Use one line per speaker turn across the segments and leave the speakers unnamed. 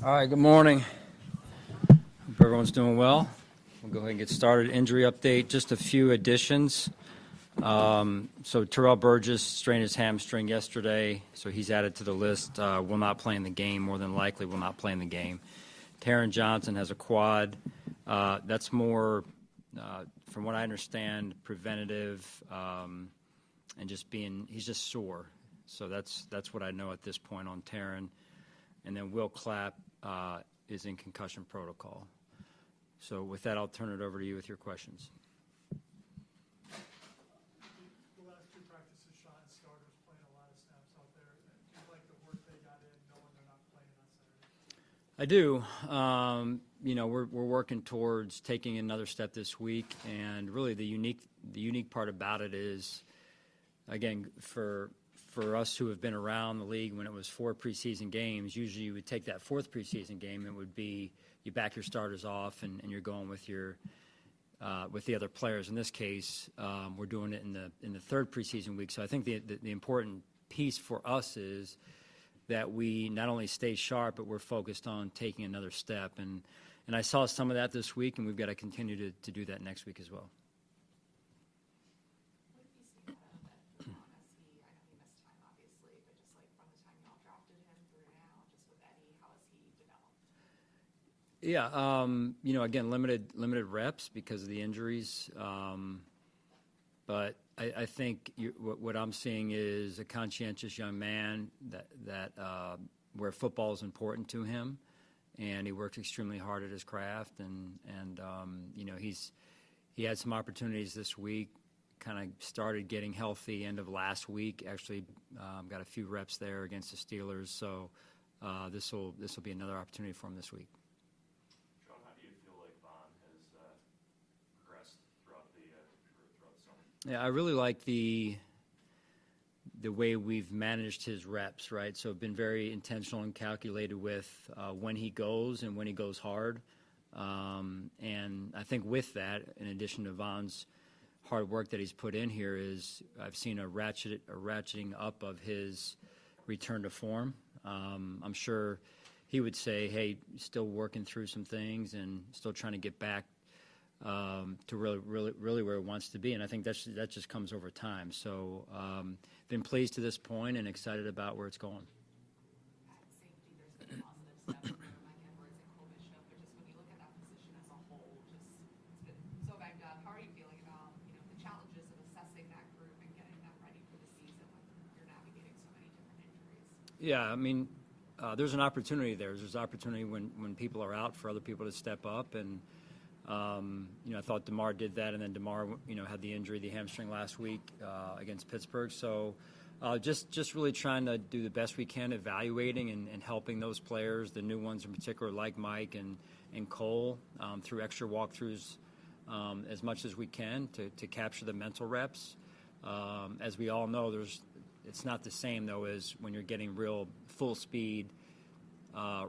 All right, good morning. Hope everyone's doing well. We'll go ahead and get started. Injury update, just a few additions. So Terrell Burgess strained his hamstring yesterday, so he's added to the list. Will not play in the game, more than likely will not play in the game. Taron Johnson has a quad. That's more, from what I understand, preventative and he's just sore. So that's what I know at this point on Taron. And then Will Clapp is in concussion protocol. So with that, I'll turn it over to you with your questions.
The last two practices, Sean, starters playing a lot of snaps out there. Do you like the work they got in, knowing they're not playing on Saturday?
I do. We're working towards taking another step this week, and really the unique part about it is, again, for us who have been around the league when it was 4 preseason games, usually you would take that 4th preseason game, it would be you back your starters off and you're going with with the other players. In this case, we're doing it in the 3rd preseason week. So I think the important piece for us is that we not only stay sharp, but we're focused on taking another step. And I saw some of that this week, and we've got to continue to do that next week as well. Yeah, again, limited reps because of the injuries. But I think what I'm seeing is a conscientious young man that where football is important to him, and he works extremely hard at his craft. And he had some opportunities this week. Kind of started getting healthy end of last week. Actually, got a few reps there against the Steelers. So this will be another opportunity for him this week. Yeah, I really like the way we've managed his reps, right? So been very intentional and calculated with when he goes and when he goes hard. And I think with that, in addition to Von's hard work that he's put in here, is I've seen a ratcheting up of his return to form. I'm sure he would say, hey, still working through some things and still trying to get back to really where it wants to be, and I think that just comes over time. So, been pleased to this point and excited about where it's going.
At safety, there's been a positive step for Mike Edwards and Cole Bishop, but just when you look at that position as a whole, it's been so banged up. How are you feeling about the challenges of assessing that group and getting them ready for the season when you're navigating so many different injuries?
Yeah, I mean, there's an opportunity there. There's opportunity when people are out for other people to step up and. I thought DeMar did that, and then DeMar, had the injury, the hamstring last week against Pittsburgh. So just really trying to do the best we can, evaluating and helping those players, the new ones in particular, like Mike and Cole, through extra walkthroughs as much as we can to capture the mental reps. As we all know, it's not the same, though, as when you're getting real full speed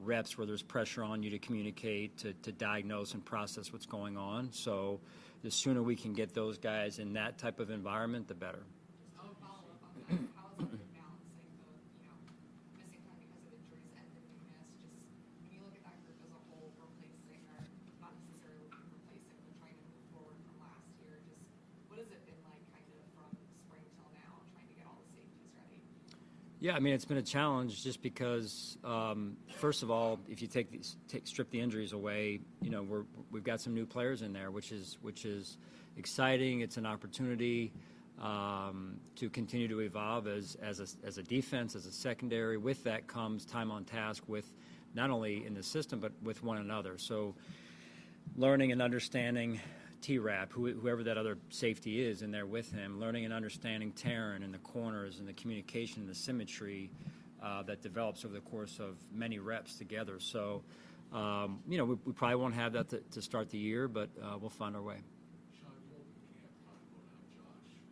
reps where there's pressure on you to communicate, to diagnose and process what's going on. So the sooner we can get those guys in that type of environment, the better.
Just to follow up on that, how is it balancing the missing time because of injuries and the newness? Just when you look at that group as a whole, replacing or not necessarily replacing, but trying to move forward from last year, just what has it been like kind of from spring till now, trying to get all the safeties ready?
Yeah, I mean, it's been a challenge just because, first of all, if you strip the injuries away, we've got some new players in there, which is exciting. It's an opportunity to continue to evolve as a defense, as a secondary. With that comes time on task with not only in the system but with one another. So learning and understanding T-Rap, whoever that other safety is in there with him, learning and understanding Taron and the corners and the communication and the symmetry that develops over the course of many reps together. So, we probably won't have that to start the year, but we'll find our way.
Sean, you can't talk about how Josh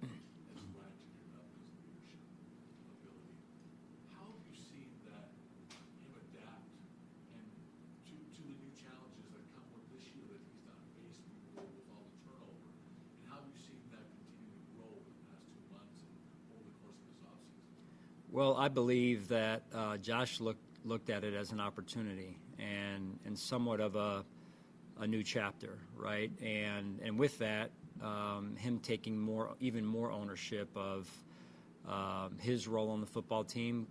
has ratcheted up his leadership ability. How have you seen him adapt and to the new challenges that come with this year that he's not faced before with all the turnover? And how have you seen that continue to grow in the past 2 months and over the course of this offseason?
Well, I believe that Josh looked looked at it as an opportunity and somewhat of a new chapter, right? And with that, him taking even more ownership of his role on the football team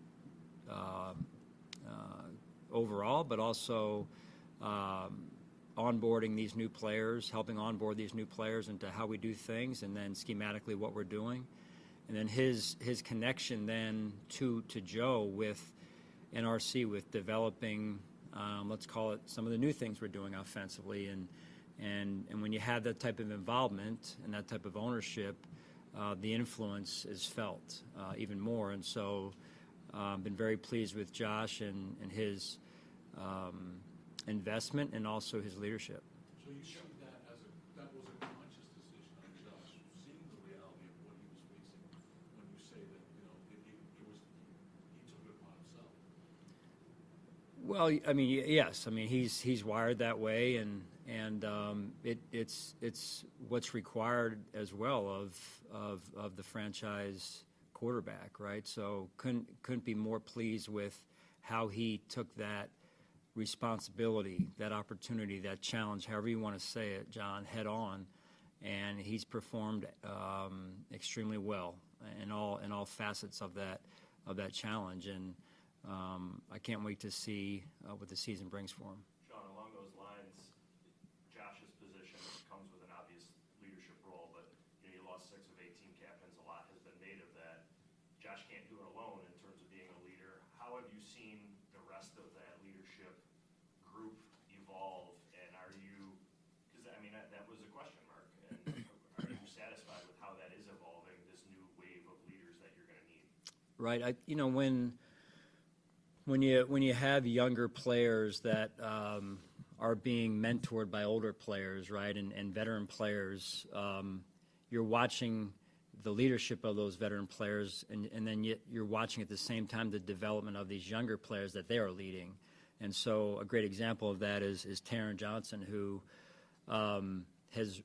overall, but also onboarding these new players, helping onboard these new players into how we do things, and then schematically what we're doing. And then his connection then to Joe with NRC, with developing, let's call it, some of the new things we're doing offensively. And when you have that type of involvement and that type of ownership, the influence is felt even more. And so I've been very pleased with Josh and his investment and also his leadership.
So you see that was a conscious decision on Josh, seeing the reality of what he was facing when you say that, he took it upon himself.
Well, I mean, yes. I mean, he's wired that way, and it's what's required as well of the franchise quarterback, right? So couldn't be more pleased with how he took that responsibility, that opportunity, that challenge, however you want to say it, John, head on, and he's performed extremely well in all facets of that challenge, and I can't wait to see what the season brings for him.
Sean, along those lines, Josh's position comes with an obvious leadership role, but you lost 6 of 8 team captains. A lot has been made of that. Josh can't do it alone in terms of being a leader. How have you seen the rest of that leadership group evolve, and are you, because I mean that was a question mark, and are you satisfied with how that is evolving, this new wave of leaders that you're going to need?
Right. When you have younger players that are being mentored by older players, right, and veteran players, you're watching the leadership of those veteran players, and then you're watching at the same time the development of these younger players that they are leading. And so a great example of that is Taron Johnson, who has,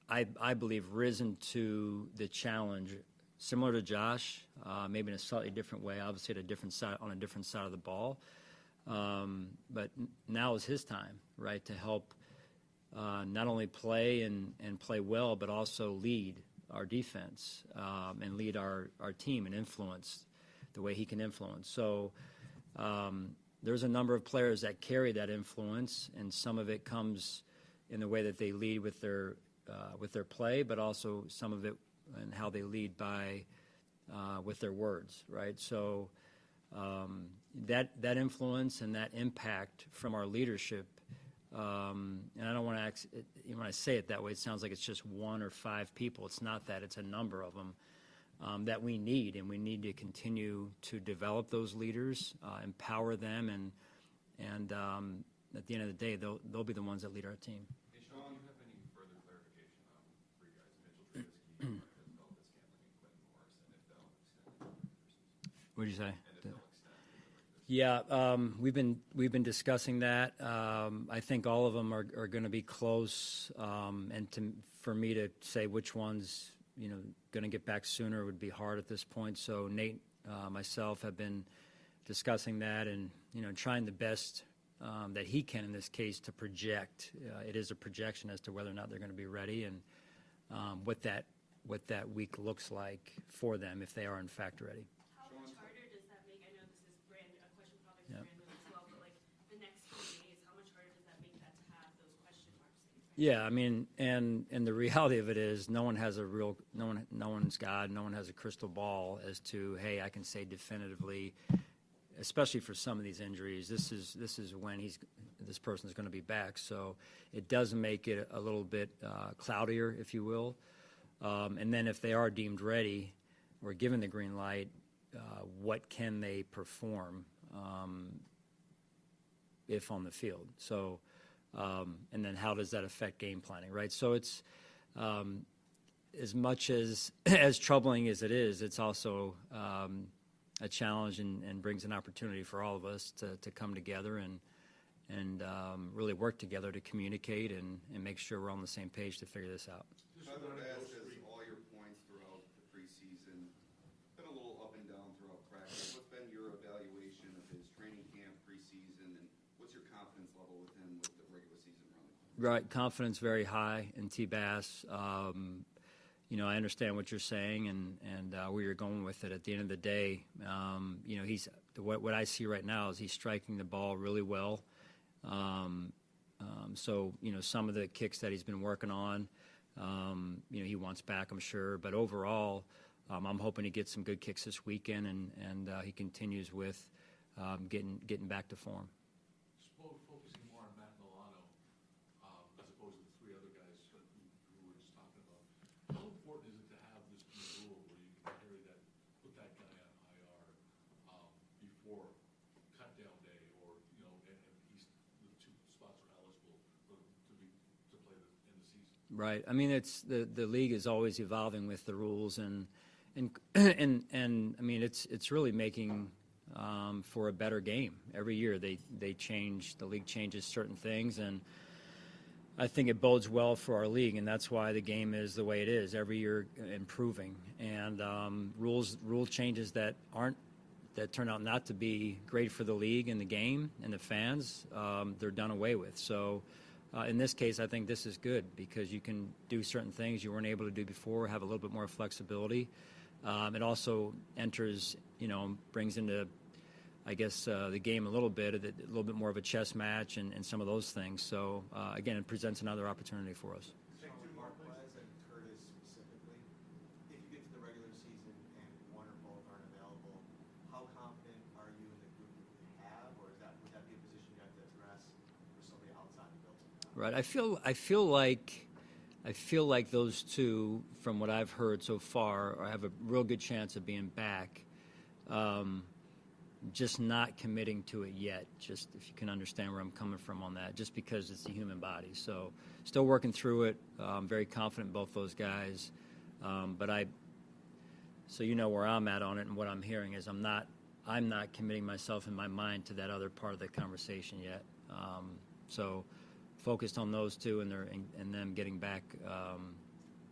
I believe, risen to the challenge similar to Josh, maybe in a slightly different way, obviously on a different side of the ball. But now is his time, right, to help not only play and play well, but also lead our defense and lead our team and influence the way he can influence. So there's a number of players that carry that influence, and some of it comes in the way that they lead with their play, but also some of it and how they lead with their words, right? So that influence and that impact from our leadership, and I don't want to when I say it that way, it sounds like it's just 1 or 5 people. It's not that; it's a number of them that we need, and we need to continue to develop those leaders, empower them, and at the end of the day, they'll be the ones that lead our team.
Hey, Sean, do you have any further clarification on 3 guys, Mitchell Trubisky,
What did you say?
and if they'll extend?
Yeah, we've been discussing that. I think all of them are going to be close, and for me to say which ones going to get back sooner would be hard at this point. So Nate, myself have been discussing that, and trying the best that he can in this case to project. It is a projection as to whether or not they're going to be ready, and what that week looks like for them if they are in fact ready.
How much harder does that make? I know this is a question probably for Brandon as well, but like the next few days, how much harder does that make that to have those question marks?
Yeah, I mean, and the reality of it is, no one has no one's God, no one has a crystal ball as to, hey, I can say definitively, especially for some of these injuries, this is when this person is going to be back. So it does make it a little bit cloudier, if you will. And then if they are deemed ready or given the green light, what can they perform if on the field? So, and then how does that affect game planning, right? So it's as much as troubling as it is, it's also a challenge and brings an opportunity for all of us to come together and really work together to communicate and make sure we're on the same page to figure this out.
Tyler Bass has all your points throughout the preseason. Been a little up and down throughout practice. What's been your evaluation of his training camp, preseason
Right, confidence very high in T-Bass. I understand what you're saying and where you're going with it. At the end of the day, he's what I see right now is he's striking the ball really well. So some of the kicks that he's been working on, he wants back, I'm sure. But overall, I'm hoping he gets some good kicks this weekend and he continues with getting back to form.
Focusing more on Matt Milano, as opposed to the three other guys who we were just talking about. How important is it to have this new rule where you can put that guy on IR before cut down day, or and he's the two spots are eligible to play in the season?
Right. I mean, it's the league is always evolving with the rules and I mean it's really making for a better game. Every year they change, the league changes certain things, and I think it bodes well for our league, and that's why the game is the way it is, every year improving. And rule changes that turn out not to be great for the league and the game and the fans, they're done away with. So in this case, I think this is good because you can do certain things you weren't able to do before, have a little bit more flexibility. It also enters, brings into, I guess, the game a little bit more of a chess match and some of those things. So, again, it presents another opportunity for us.
Marquez and Curtis specifically, if you get to the regular season and one or both aren't available, how confident are you in the group that you have, or would that be a position you have to address for somebody outside the building?
Right. I feel like those two, from what I've heard so far, have a real good chance of being back. Just not committing to it yet, just if you can understand where I'm coming from on that, just because it's the human body. So still working through it. I'm very confident in both those guys. So where I'm at on it, and what I'm hearing is I'm not committing myself in my mind to that other part of the conversation yet. So focused on those two and them getting back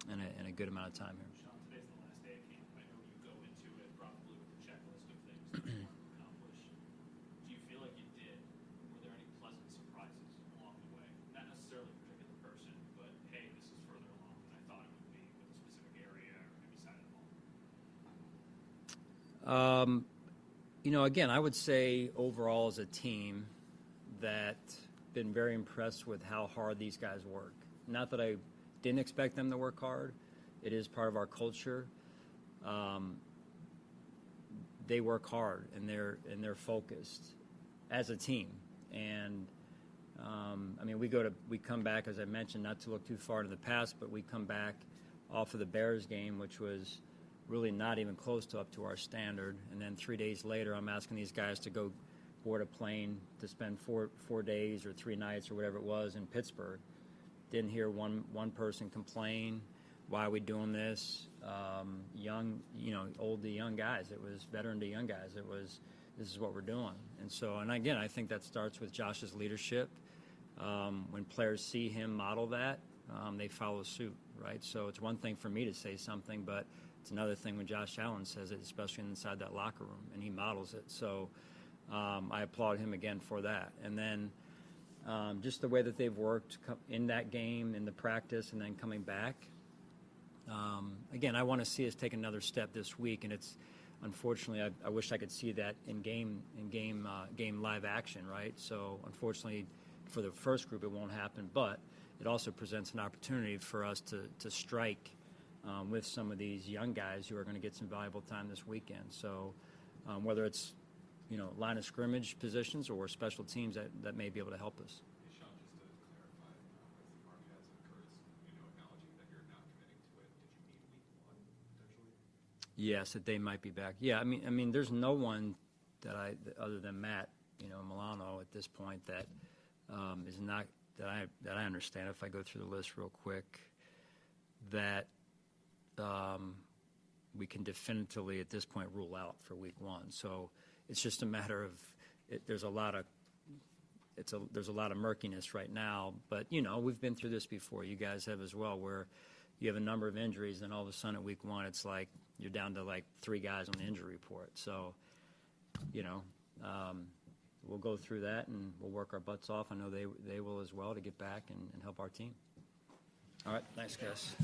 in a good amount of time here.
Sean, today's the last day of camp. I know you go into it probably with a checklist of things that you want to accomplish. Do you feel like you did? Were there any pleasant surprises along the way? Not necessarily a particular person, but hey, this is further along than I thought it would be with a specific area or maybe side of the ball.
Again, I would say overall as a team that been very impressed with how hard these guys work. Not that I didn't expect them to work hard. It is part of our culture. They work hard and they're focused as a team. And we come back, as I mentioned, not to look too far into the past, but we come back off of the Bears game, which was really not even close to up to our standard. And then 3 days later, I'm asking these guys to go board a plane to spend 4 days or 3 nights or whatever it was in Pittsburgh. Didn't hear one person complain. Why are we doing this? Old to young guys. It was veteran to young guys. It was, this is what we're doing. And again, I think that starts with Josh's leadership. When players see him model that, they follow suit, right? So it's one thing for me to say something, but it's another thing when Josh Allen says it, especially inside that locker room, and he models it. So I applaud him again for that. And then just the way that they've worked in that game, in the practice, and then coming back. Again, I want to see us take another step this week, and it's unfortunately I wish I could see that in game live action, right? So unfortunately for the first group it won't happen, but it also presents an opportunity for us to strike with some of these young guys who are going to get some valuable time this weekend. So whether it's line of scrimmage positions or special teams that may be able to help us.
Hey, Sean, just to clarify, with Marquez and Curtis, acknowledging that you're not committing to it, did you mean week 1 potentially?
Yes, that they might be back. Yeah, I mean, there's no one other than Matt, Milano at this point that is not that I understand. If I go through the list real quick, that we can definitively at this point rule out for week 1. So it's just a matter of there's a lot of murkiness right now. But we've been through this before. You guys have as well, where you have a number of injuries, and all of a sudden at week 1, it's like you're down to like 3 guys on the injury report. So we'll go through that, and we'll work our butts off. I know they will as well to get back and help our team. All right, thanks, guys.